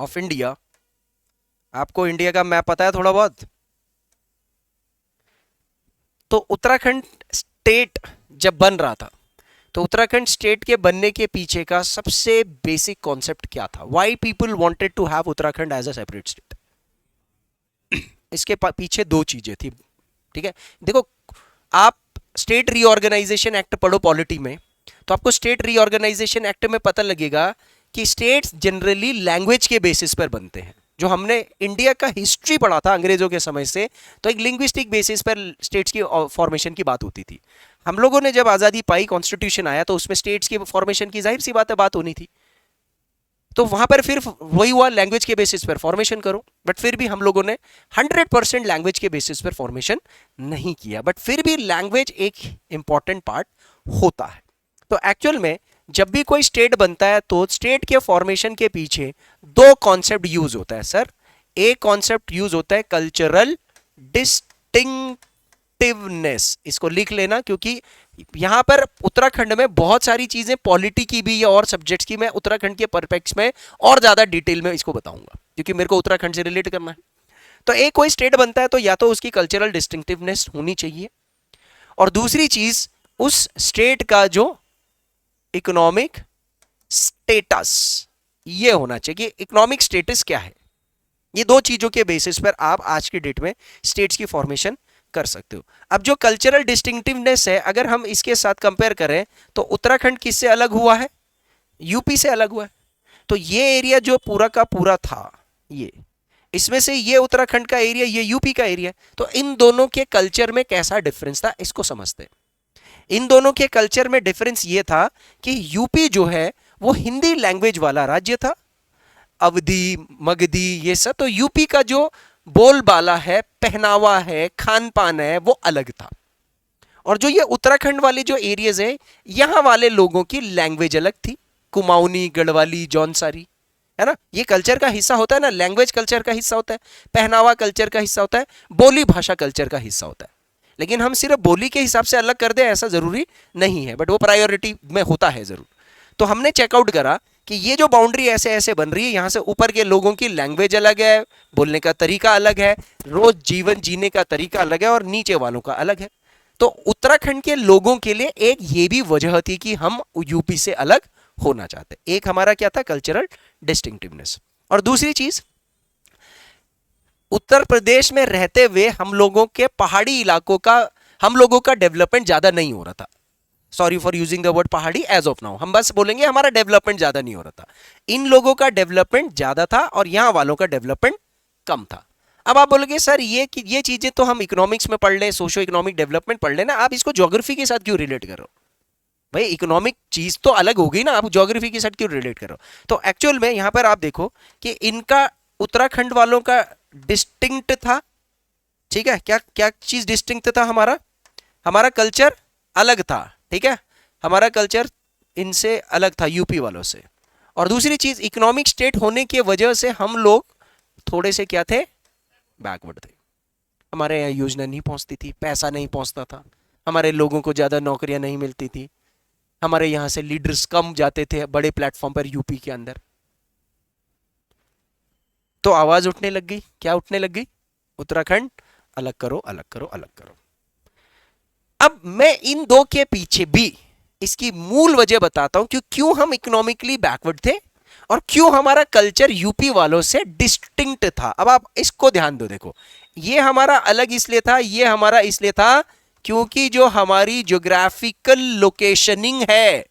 Of India, आपको India का map पता है थोड़ा बहुत? तो उत्तराखंड स्टेट जब बन रहा था, तो उत्तराखंड स्टेट के बनने के पीछे का सबसे बेसिक कॉन्सेप्ट क्या था? Why people wanted to have Uttarakhand as a separate state? इसके पीछे दो चीजें थी, ठीक है। देखो, आप स्टेट रीऑर्गेनाइजेशन एक्ट पढ़ो पॉलिटी में, तो आपको स्टेट रीऑर्गेनाइजेशन एक्ट में पता लगेगा कि स्टेट्स जनरली लैंग्वेज के बेसिस पर बनते हैं। जो हमने इंडिया का हिस्ट्री पढ़ा था अंग्रेजों के समय से, तो एक लिंग्विस्टिक बेसिस पर स्टेट्स की फॉर्मेशन की बात होती थी। हम लोगों ने जब आज़ादी पाई, कॉन्स्टिट्यूशन आया, तो उसमें स्टेट्स की फॉर्मेशन की जाहिर सी बात होनी थी। तो वहां पर फिर वही हुआ, लैंग्वेज के बेसिस पर फॉर्मेशन करो। बट फिर भी हम लोगों ने 100% लैंग्वेज के बेसिस पर फॉर्मेशन नहीं किया, बट फिर भी लैंग्वेज एक इंपॉर्टेंट पार्ट होता है। तो एक्चुअल में जब भी कोई स्टेट बनता है, तो स्टेट के फॉर्मेशन के पीछे दो कॉन्सेप्ट यूज होता है सर। एक कॉन्सेप्ट यूज होता है कल्चरल डिस्टिंक्टिवनेस, इसको लिख लेना, क्योंकि यहां पर उत्तराखंड में बहुत सारी चीजें पॉलिटी की भी और सब्जेक्ट्स की मैं उत्तराखंड के परपेक्स में और ज्यादा डिटेल में इसको बताऊंगा, क्योंकि मेरे को उत्तराखंड से रिलेट करना है। तो एक कोई स्टेट बनता है तो या तो उसकी कल्चरल डिस्टिंक्टिवनेस होनी चाहिए, और दूसरी चीज उस स्टेट का जो इकोनॉमिक स्टेटस ये होना चाहिए। इकोनॉमिक स्टेटस क्या है? ये दो चीजों के बेसिस पर आप आज की डेट में स्टेट्स की फॉर्मेशन कर सकते हो। अब जो कल्चरल डिस्टिंक्टिवनेस है, अगर हम इसके साथ कंपेयर करें, तो उत्तराखंड किससे अलग हुआ है? यूपी से अलग हुआ है। तो ये एरिया जो पूरा का पूरा था, ये इसमें से ये उत्तराखंड का एरिया, ये यूपी का एरिया। तो इन दोनों के कल्चर में कैसा डिफरेंस था, इसको समझते हैं। इन दोनों के कल्चर में डिफरेंस ये था कि यूपी जो है वो हिंदी लैंग्वेज वाला राज्य था, अवधी, मगधी, ये सब। तो यूपी का जो बोलबाला है, पहनावा है, खान पान है, वो अलग था। और जो ये उत्तराखंड वाले जो एरियाज है, यहां वाले लोगों की लैंग्वेज अलग थी। कुमाऊनी, गढ़वाली, जौनसारी, है ना, ये कल्चर का हिस्सा होता है ना। लैंग्वेज कल्चर का हिस्सा होता है, पहनावा कल्चर का हिस्सा होता है, बोली भाषा कल्चर का हिस्सा होता है। लेकिन हम सिर्फ बोली के हिसाब से अलग कर दें ऐसा जरूरी नहीं है, बट वो प्रायोरिटी में होता है जरूर। तो हमने चेकआउट करा कि ये जो बाउंड्री ऐसे ऐसे बन रही है, यहां से ऊपर के लोगों की लैंग्वेज अलग है, बोलने का तरीका अलग है, रोज जीवन जीने का तरीका अलग है, और नीचे वालों का अलग है। तो उत्तराखंड के लोगों के लिए एक ये भी वजह थी कि हम यूपी से अलग होना चाहते। एक हमारा क्या था? Cultural distinctiveness. और दूसरी चीज, उत्तर प्रदेश में रहते हुए हम लोगों के पहाड़ी इलाकों का, हम लोगों का डेवलपमेंट ज्यादा नहीं हो रहा था। Sorry for using the word पहाड़ी एज ऑफ नाउ, हम बस बोलेंगे हमारा डेवलपमेंट ज्यादा नहीं हो रहा था। इन लोगों का डेवलपमेंट ज्यादा था और यहां वालों का डेवलपमेंट कम था। अब आप बोलोगे सर ये चीजें तो हम इकोनॉमिक्स में पढ़ ले, सोशो इकोनॉमिक डेवलपमेंट पढ़ लेना, आप इसको ज्योग्राफी के साथ क्यों रिलेट कर रहे हो? भाई इकोनॉमिक चीज तो अलग हो गई ना, आप ज्योग्राफी के साथ क्यों रिलेट कर रहे हो? तो एक्चुअल में यहां पर आप देखो कि इनका, उत्तराखंड वालों का डिस्टिंक्ट था, ठीक है। क्या क्या चीज डिस्टिंक्ट था? हमारा हमारा कल्चर अलग था, ठीक है। हमारा कल्चर इनसे अलग था, यूपी वालों से। और दूसरी चीज, इकोनॉमिक स्टेट होने की वजह से हम लोग थोड़े से क्या थे? बैकवर्ड थे। हमारे यहाँ योजना नहीं पहुंचती थी, पैसा नहीं पहुंचता था, हमारे लोगों को ज्यादा नौकरियां नहीं मिलती थी, हमारे यहाँ से लीडर्स कम जाते थे बड़े प्लेटफॉर्म पर यूपी के अंदर। तो आवाज उठने लग गई। क्या उठने लग गई? उत्तराखंड अलग करो, अलग करो, अलग करो। अब मैं इन दो के पीछे भी इसकी मूल वजह बताता हूं कि क्यों हम इकोनॉमिकली बैकवर्ड थे और क्यों हमारा कल्चर यूपी वालों से डिस्टिंक्ट था। अब आप इसको ध्यान दो, देखो, ये हमारा अलग इसलिए था, ये हमारा इसलिए था क्योंकि जो हमारी ज्योग्राफिकल लोकेशनिंग है,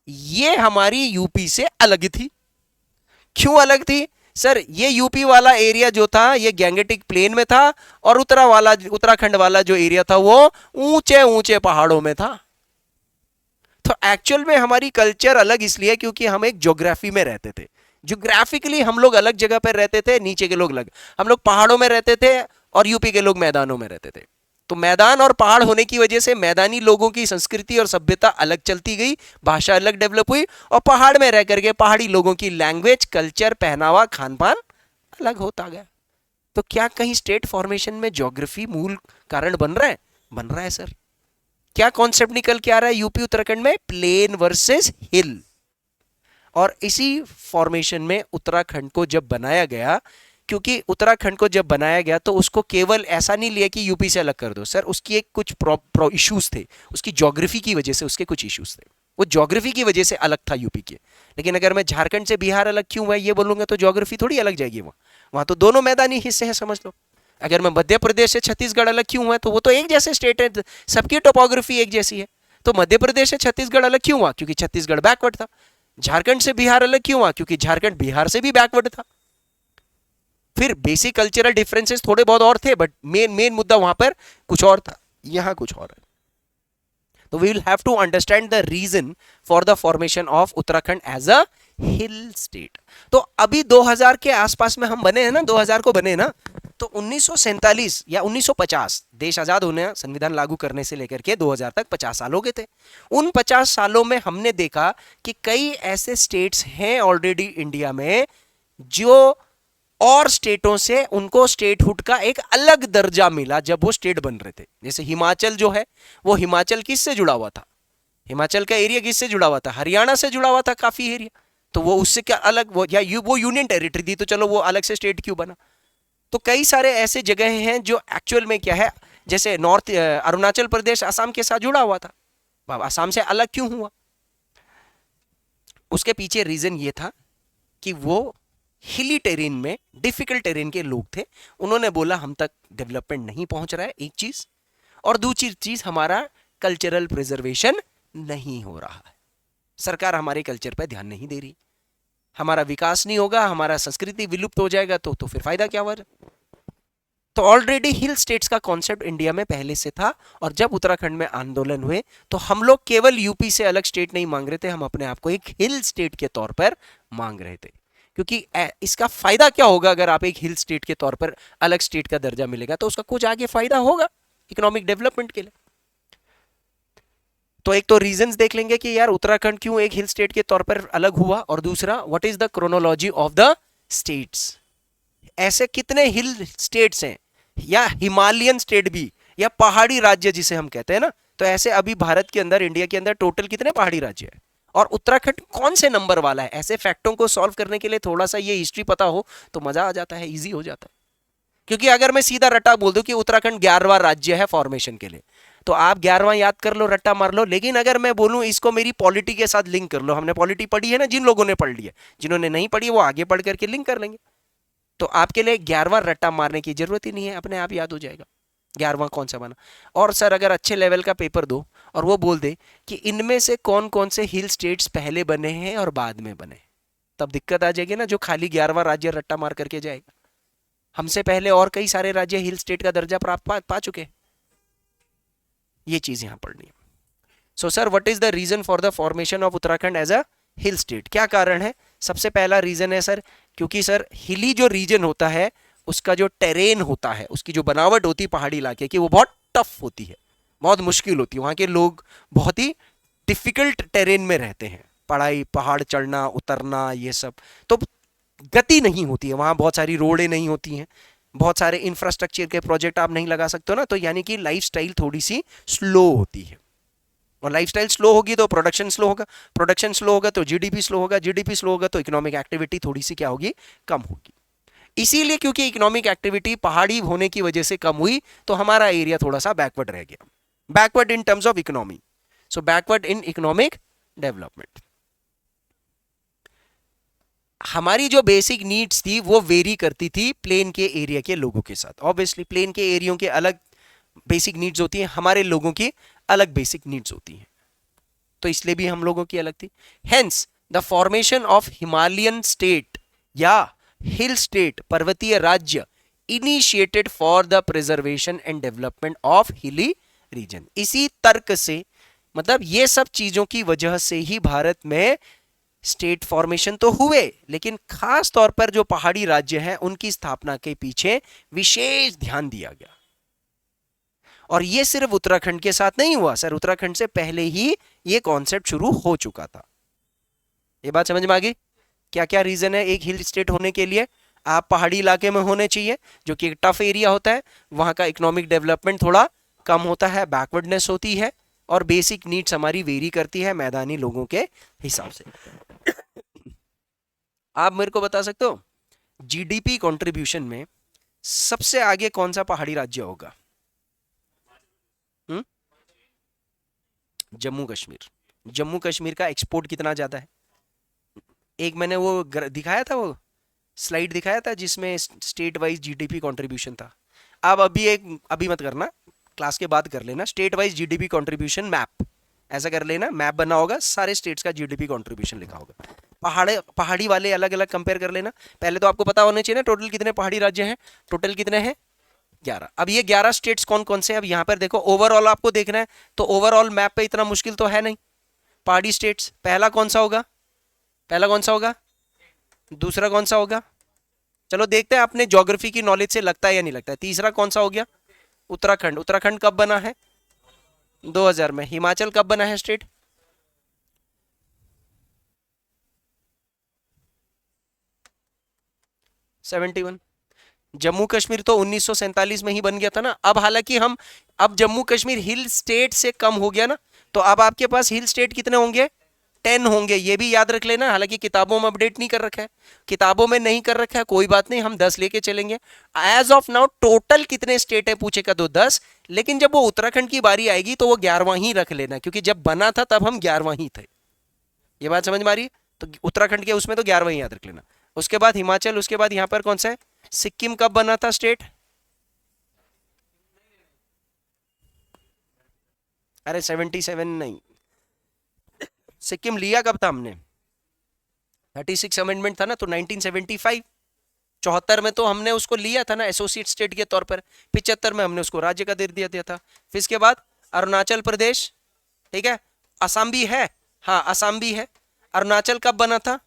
ये हमारी यूपी से अलग थी। क्यों अलग थी? सर, ये यूपी वाला एरिया जो था ये गैंगेटिक प्लेन में था, और उत्तराखंड वाला जो एरिया था वो ऊंचे ऊंचे पहाड़ों में था। तो एक्चुअल में हमारी कल्चर अलग इसलिए क्योंकि हम एक ज्योग्राफी में रहते थे। ज्योग्राफिकली हम लोग अलग जगह पर रहते थे, नीचे के लोग अलग, हम लोग पहाड़ों में रहते थे और यूपी के लोग मैदानों में रहते थे। तो मैदान और पहाड़ होने की वजह से मैदानी लोगों की संस्कृति और सभ्यता अलग चलती गई, भाषा अलग डेवलप हुई, और पहाड़ में रह करके पहाड़ी लोगों की लैंग्वेज, कल्चर, पहनावा, खान पान अलग होता गया। तो क्या कहीं स्टेट फॉर्मेशन में ज्योग्राफी मूल कारण बन रहा है? बन रहा है सर। क्या कॉन्सेप्ट निकल के आ रहा है यूपी उत्तराखंड में? प्लेन वर्सेस हिल। और इसी फॉर्मेशन में उत्तराखंड को जब बनाया गया, क्योंकि उत्तराखंड को जब बनाया गया तो उसको केवल ऐसा नहीं लिया कि यूपी से अलग कर दो सर, उसकी एक कुछ इश्यूज थे, उसकी ज्योग्राफी की वजह से उसके कुछ इश्यूज थे, वो ज्योग्राफी की वजह से अलग था यूपी के। लेकिन अगर मैं झारखंड से बिहार अलग क्यों हुआ ये बोलूंगा तो ज्योग्राफी थोड़ी अलग जाएगी, वहां तो दोनों मैदानी हिस्से हैं, समझ लो। अगर मैं मध्य प्रदेश से छत्तीसगढ़ अलग क्यों हुआ, तो वो तो एक जैसे स्टेट है, सबकी टोपोग्राफी एक जैसी है। तो मध्य प्रदेश से छत्तीसगढ़ अलग क्यों हुआ, क्योंकि छत्तीसगढ़ बैकवर्ड था। झारखंड से बिहार अलग क्यों हुआ, क्योंकि झारखंड बिहार से भी बैकवर्ड था। फिर बेसिक कल्चरल डिफरेंसेस थोड़े बहुत और थे, बट मेन मेन मुद्दा वहां पर कुछ और था, यहां कुछ और है। तो we will have to understand the reason for the formation of Uttarakhand as a hill state. तो अभी 2000 के आसपास में हम बने हैं ना, 2000 को बने ना, तो 1947 या 1950 देश आजाद होने, संविधान लागू करने से लेकर के 2000 तक 50 साल हो गए थे। उन 50 सालों में हमने देखा कि कई ऐसे स्टेट्स हैं ऑलरेडी इंडिया में जो और स्टेटों से उनको स्टेटहुड का एक अलग दर्जा मिला जब वो स्टेट बन रहे थे। जैसे हिमाचल जो है, वो हिमाचल किससे जुड़ा हुआ था, हिमाचल का एरिया किससे जुड़ा हुआ था, हरियाणा से जुड़ा हुआ था काफी एरिया, तो वो उससे क्या अलग, वो या वो यूनियन टेरिटरी थी, तो चलो वो अलग से स्टेट क्यों बना। तो कई सारे ऐसे जगह हैं जो एक्चुअल में क्या है, जैसे नॉर्थ अरुणाचल प्रदेश असम के साथ जुड़ा हुआ था, असम से अलग क्यों हुआ, उसके पीछे रीजन ये था कि वो हिली टेरेन में, डिफिकल्ट टेरेन के लोग थे, उन्होंने बोला हम तक डेवलपमेंट नहीं पहुंच रहा है, एक चीज, और दूसरी चीज हमारा कल्चरल प्रिजर्वेशन नहीं हो रहा है, सरकार हमारे कल्चर पर ध्यान नहीं दे रही, हमारा विकास नहीं होगा, हमारा संस्कृति विलुप्त हो जाएगा, तो फिर फायदा क्या हुआ। तो ऑलरेडी हिल स्टेट्स का कॉन्सेप्ट इंडिया में पहले से था, और जब उत्तराखंड में आंदोलन हुए तो हम लोग केवल यूपी से अलग स्टेट नहीं मांग रहे थे, हम अपने आप को एक हिल स्टेट के तौर पर मांग रहे थे। क्योंकि इसका फायदा क्या होगा, अगर आप एक हिल स्टेट के तौर पर अलग स्टेट का दर्जा मिलेगा तो उसका कुछ आगे फायदा होगा इकोनॉमिक डेवलपमेंट के लिए। तो एक तो रीजंस देख लेंगे कि यार उत्तराखंड क्यों एक हिल स्टेट के तौर पर अलग हुआ, और दूसरा what is the chronology of the states. ऐसे कितने हिल स्टेट्स हैं, या हिमालयन स्टेट भी, या पहाड़ी राज्य जिसे हम कहते हैं ना, तो ऐसे अभी भारत के अंदर, इंडिया के अंदर टोटल कितने पहाड़ी राज्य है, और उत्तराखंड कौन से नंबर वाला है। ऐसे फैक्टों को सॉल्व करने के लिए थोड़ा सा ये हिस्ट्री पता हो तो मजा आ जाता है, इजी हो जाता है। क्योंकि अगर मैं सीधा रट्टा बोल दूं कि उत्तराखंड 11वां राज्य है फॉर्मेशन के लिए, तो आप 11वां याद कर लो, रट्टा मार लो। लेकिन अगर मैं बोलूं इसको मेरी पॉलिटी के साथ लिंक कर लो, हमने पॉलिटी पढ़ी है ना, जिन लोगों ने पढ़ ली है, जिन्होंने नहीं पढ़ी वो आगे पढ़ करके लिंक कर लेंगे, तो आपके लिए 11वां रट्टा मारने की जरूरत ही नहीं है, अपने आप याद हो जाएगा 11वां कौन सा बना। और सर अगर अच्छे लेवल का पेपर दो और वो बोल दे कि इनमें से कौन कौन से हिल स्टेट्स पहले बने हैं और बाद में बने, तब दिक्कत आ जाएगी ना, जो खाली 11वां राज्य रट्टा मार करके जाएगा। हमसे पहले और कई सारे राज्य हिल स्टेट का दर्जा प्राप्त पा चुके हैं, ये चीज यहां पढ़नी है। So sir what is the reason for the formation of Uttarakhand as a hill state, क्या कारण है। सबसे पहला रीजन है सर, क्योंकि सर हिली जो रीजन होता है उसका जो टेरेन होता है, उसकी जो बनावट होती है पहाड़ी इलाके की, वो बहुत टफ होती है, बहुत मुश्किल होती है। वहां के लोग बहुत ही डिफिकल्ट टेरेन में रहते हैं, पढ़ाई, पहाड़ चढ़ना उतरना ये सब, तो गति नहीं होती है वहां, बहुत सारी रोडें नहीं होती हैं, बहुत सारे इंफ्रास्ट्रक्चर के प्रोजेक्ट आप नहीं लगा सकते हो ना, तो यानी कि लाइफस्टाइल थोड़ी सी स्लो होती है, और लाइफस्टाइल स्लो होगी तो प्रोडक्शन स्लो होगा, प्रोडक्शन स्लो होगा तो जीडीपी स्लो होगा, जीडीपी स्लो होगा तो इकोनॉमिक एक्टिविटी थोड़ी सी क्या होगी, कम होगी। इसीलिए क्योंकि इकोनॉमिक एक्टिविटी पहाड़ी होने की वजह से कम हुई, तो हमारा एरिया थोड़ा सा बैकवर्ड रह गया, backward in terms of economy, so backward in economic development. हमारी जो बेसिक नीड्स थी वो वेरी करती थी प्लेन के एरिया के लोगों के साथ। ऑब्वियसली प्लेन के एरियो के अलग बेसिक नीड्स होती हैं, हमारे लोगों की अलग बेसिक नीड्स होती हैं, तो इसलिए भी हम लोगों की अलग थी। Hence the formation of Himalayan state या हिल स्टेट, पर्वतीय राज्य, initiated for the preservation and development of hilly region. इसी तर्क से, मतलब ये सब चीजों की वजह से ही भारत में स्टेट फॉर्मेशन तो हुए, लेकिन खास तौर पर जो पहाड़ी राज्य हैं उनकी स्थापना के पीछे विशेष ध्यान दिया गया। और ये सिर्फ उत्तराखंड के साथ नहीं हुआ सर, उत्तराखंड से पहले ही ये कॉन्सेप्ट शुरू हो चुका था। ये बात समझ में आ गई, क्या क्या रीजन है एक हिल स्टेट होने के लिए। आप पहाड़ी इलाके में होने चाहिए, जो कि एक टफ एरिया होता है, वहां का इकोनॉमिक डेवलपमेंट थोड़ा कम होता है, बैकवर्डनेस होती है, और बेसिक नीड्स हमारी वेरी करती है मैदानी लोगों के हिसाब से। आप मेरे को बता सकते हो जीडीपी कंट्रीब्यूशन में सबसे आगे कौन सा पहाड़ी राज्य होगा? हम्म? जम्मू कश्मीर। जम्मू कश्मीर का एक्सपोर्ट कितना ज्यादा है? एक मैंने वो दिखाया था, वो स्लाइड दिखाया था जिसमें स्टेट वाइज जीडीपी कंट्रीब्यूशन था। अब अभी मत करना, क्लास के बाद कर लेना। State wise GDP contribution map ऐसा कर लेना, मैप बना होगा, सारे स्टेट्स का जीडीपी कंट्रीब्यूशन लिखा होगा। पहाड़ी वाले अलग अलग कंपेयर कर लेना। पहले तो आपको पता होना चाहिए ना टोटल कितने पहाड़ी राज्य हैं। टोटल कितने हैं? 11। अब ये 11 स्टेट्स कौन कौन से हैं? अब यहाँ पर देखो, ओवरऑल आपको देखना है, तो ओवरऑल मैप पे इतना मुश्किल तो है नहीं। पहाड़ी स्टेट्स पहला कौन सा होगा? पहला कौन सा होगा? दूसरा कौन सा होगा? चलो देखते हैं अपने ज्योग्राफी की नॉलेज से लगता है या नहीं लगता है। तीसरा कौन सा हो गया? उत्तराखंड। उत्तराखंड कब बना है? 2000 में। हिमाचल कब बना है स्टेट? 71। जम्मू कश्मीर तो 1947 में ही बन गया था ना। अब हालांकि अब जम्मू कश्मीर हिल स्टेट से कम हो गया ना, तो अब आपके पास हिल स्टेट कितने होंगे? 10 होंगे। ये भी याद रख लेना। हालांकि किताबों में अपडेट नहीं कर रखा है, किताबों में नहीं कर रखा है, कोई बात नहीं, हम 10 लेके चलेंगे। एज ऑफ नाउ टोटल कितने स्टेट है पूछेगा तो 10, लेकिन जब वो उत्तराखंड की बारी आएगी तो वो 11वां ही रख लेना, क्योंकि जब बना था तब हम 11वां ही थे। ये बात समझ में आ रही है? तो उत्तराखंड के उसमें तो 11वां ही याद रख लेना। उसके बाद हिमाचल, उसके बाद यहाँ पर कौन सा है? सिक्किम कब बना था स्टेट? अरे 77 नहीं, सिक्किम लिया कब था हमने? 36 अमेंडमेंट था ना, तो 1975। 74 में तो हमने उसको लिया था ना एसोसिएट स्टेट के तौर पर। 75 में हमने उसको राज्य का दे दिया था। फिर इसके बाद अरुणाचल प्रदेश, ठीक है, असम भी है। हाँ असम भी है। अरुणाचल कब बना था?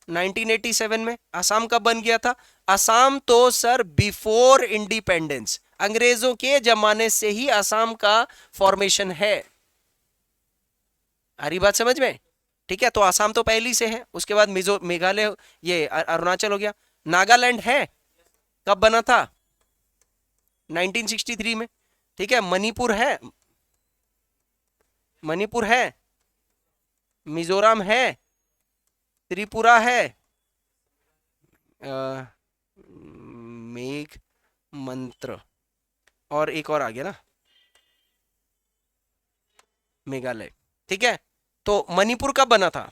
1987 में। असम कब बन गया था? असम तो सर बिफोर इंडिपेंडेंस, अंग्रेजों के जमाने से ही असम का फॉर्मेशन है। आ रही बात समझ में? ठीक है, तो असम तो पहली से है। उसके बाद मेघालय, ये अरुणाचल हो गया। नागालैंड है, कब बना था? 1963 में। ठीक है, मणिपुर है, मणिपुर है, मिजोरम है, त्रिपुरा है, मेघ मंत्र, और एक और आ गया ना, मेघालय। ठीक है, तो मणिपुर कब बना था?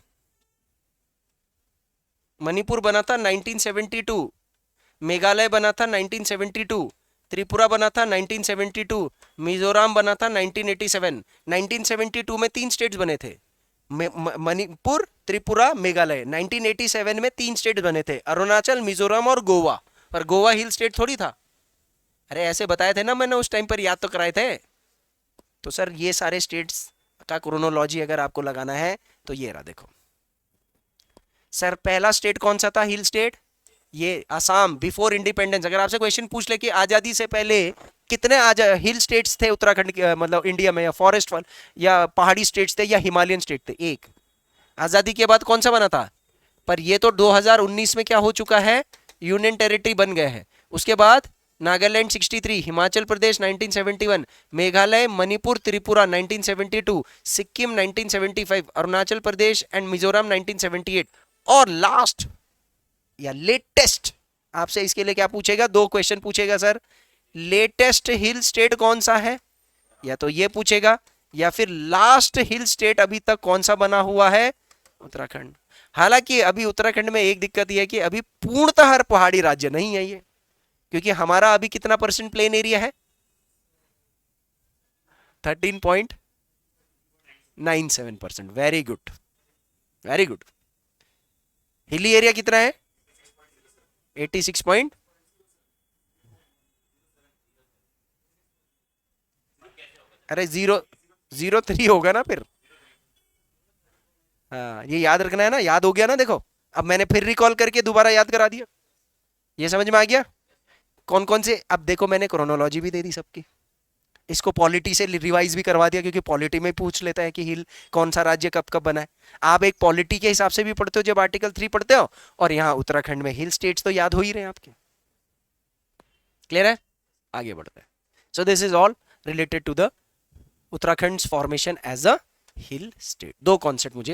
मणिपुर बना था 1972। मेघालय बना था 1972। त्रिपुरा बना था 1972। मिजोरम बना था 1987। 1972 में 3 स्टेट्स बने थे, मणिपुर, त्रिपुरा, मेघालय। 1987 में 3 स्टेट बने थे, अरुणाचल, मिजोरम और गोवा। पर गोवा हिल स्टेट थोड़ी था। अरे ऐसे बताए थे ना मैंने उस टाइम पर, याद तो कराए थे। तो सर ये सारे स्टेट्स का क्रोनोलॉजी अगर आपको लगाना है तो ये रहा, देखो सर। पहला स्टेट कौन सा था हिल स्टेट? ये असम, बिफोर इंडिपेंडेंस। अगर आपसे क्वेश्चन पूछ ले कि आजादी से पहले कितने हिल स्टेट्स थे उत्तराखंड के, मतलब इंडिया में, या फॉरेस्ट वाल या पहाड़ी स्टेट्स थे या हिमालयन स्टेट थे? एक। आजादी के बाद कौन सा बना था? पर ये तो 2019 में क्या हो चुका है? यूनियन टेरिटरी बन गए हैं। उसके बाद नागालैंड 63, हिमाचल प्रदेश 1971, मेघालय, मणिपुर, त्रिपुरा 1972, सिक्किम 1975, अरुणाचल प्रदेश एंड मिजोरम 1978, और लास्ट या लेटेस्ट, आपसे इसके लिए क्या पूछेगा? 2 क्वेश्चन पूछेगा सर। लेटेस्ट हिल स्टेट कौन सा है? या तो ये पूछेगा, या फिर लास्ट हिल स्टेट अभी तक कौन सा बना हुआ है? उत्तराखंड। हालांकि अभी उत्तराखंड में एक दिक्कत यह है कि अभी पूर्णतः हर पहाड़ी राज्य नहीं है ये, क्योंकि हमारा अभी कितना परसेंट प्लेन एरिया है? 13.97%। Very good, very good. Hilly area कितना है? 86 पॉइंट, अरे 003 होगा ना फिर। हाँ ये याद रखना है ना, याद हो गया ना? देखो अब मैंने फिर रिकॉल करके दोबारा याद करा दिया। ये समझ में आ गया कौन कौन से? अब देखो मैंने क्रोनोलॉजी भी दे दी सबकी, इसको पॉलिटी से रिवाइज भी करवा दिया, क्योंकि पॉलिटी में पूछ लेता है कि हिल कौन सा राज्य कब कब बना है। आप एक पॉलिटी के हिसाब से भी पढ़ते हो जब आर्टिकल 3 पढ़ते हो, और यहाँ उत्तराखंड में हिल स्टेट्स तो याद हो ही रहे हैं आपके। क्लियर है? आगे बढ़ते हैं। So this is all related to the Uttarakhand formation as a hill state. 2 concept मुझे